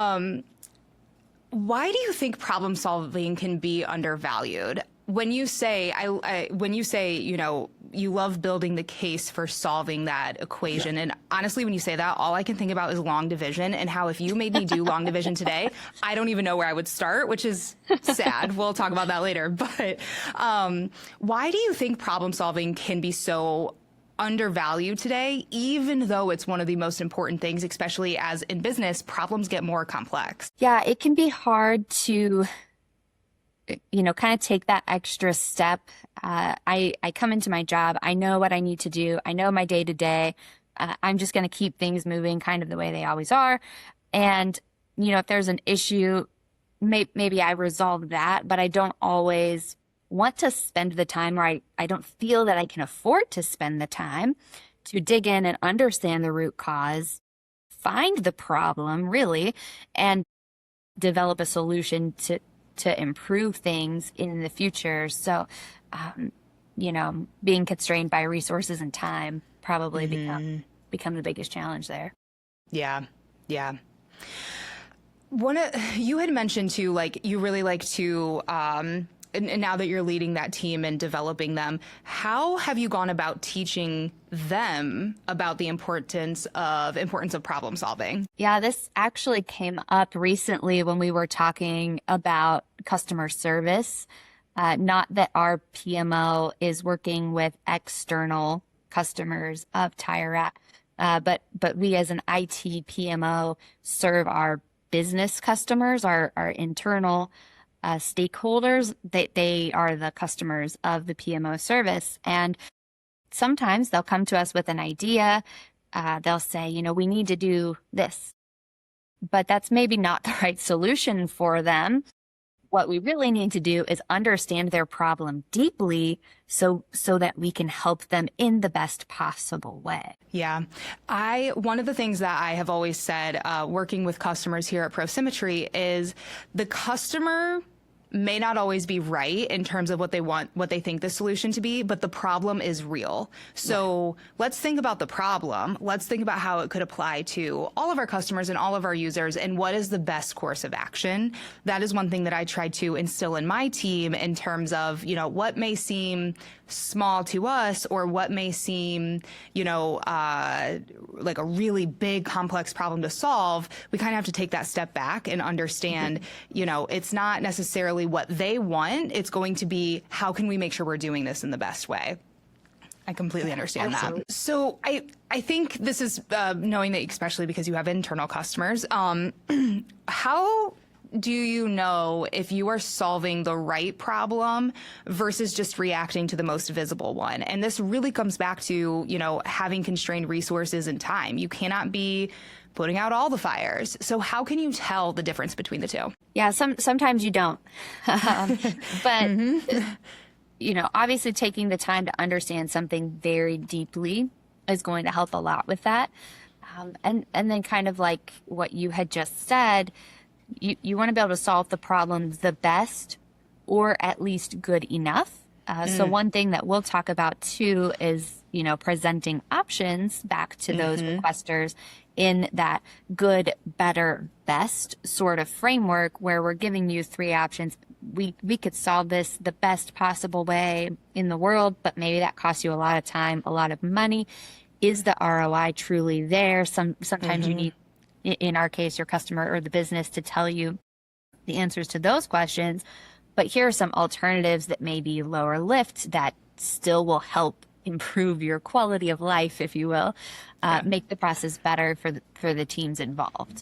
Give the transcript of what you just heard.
Um, why do you think problem solving can be undervalued? When you say, when you say, you love building the case for solving that equation, and honestly, when you say that, all I can think about is long division and how if you made me do long division today, I don't even know where I would start, which is sad. We'll talk about that later. But why do you think problem solving can be so undervalued today, even though it's one of the most important things, especially as in business, problems get more complex? Yeah, it can be hard to, kind of take that extra step. I come into my job. I know what I need to do. I know my day to day. I'm just going to keep things moving kind of the way they always are. And, if there's an issue, maybe I resolve that, but I don't always want to spend the time, or I don't feel that I can afford to spend the time to dig in and understand the root cause, find the problem really, and develop a solution to improve things in the future. So, being constrained by resources and time probably become the biggest challenge there. Yeah. Yeah. You had mentioned too, like you really like to, and now that you're leading that team and developing them, how have you gone about teaching them about the importance of problem solving? Yeah, this actually came up recently when we were talking about customer service. Not that our PMO is working with external customers of TireRack, but we as an IT PMO serve our business customers, our internal stakeholders. They are the customers of the PMO service. And sometimes they'll come to us with an idea. They'll say, we need to do this, but that's maybe not the right solution for them. What we really need to do is understand their problem deeply so that we can help them in the best possible way. Yeah. One of the things that I have always said, working with customers here at ProSymmetry, is the customer may not always be right in terms of what they want, what they think the solution to be, but the problem is real. So let's think about the problem. Let's think about how it could apply to all of our customers and all of our users, and what is the best course of action. That is one thing that I try to instill in my team in terms of, what may seem small to us or what may seem, like a really big complex problem to solve. We kind of have to take that step back and understand, it's not necessarily what they want. It's going to be, how can we make sure we're doing this in the best way? I completely understand that. So I think this is knowing that, especially because you have internal customers, how do you know if you are solving the right problem versus just reacting to the most visible one? And this really comes back to, having constrained resources and time. You cannot be putting out all the fires. So how can you tell the difference between the two? Yeah, sometimes you don't. But, obviously taking the time to understand something very deeply is going to help a lot with that. And then kind of like what you had just said, you want to be able to solve the problems the best, or at least good enough. So one thing that we'll talk about too is, presenting options back to those requesters in that good, better, best sort of framework, where we're giving you 3 options. We could solve this the best possible way in the world, but maybe that costs you a lot of time, a lot of money. Is the ROI truly there? Sometimes you need, in our case, your customer or the business to tell you the answers to those questions. But here are some alternatives that may be lower lift that still will help improve your quality of life, if you will, make the process better for the teams involved.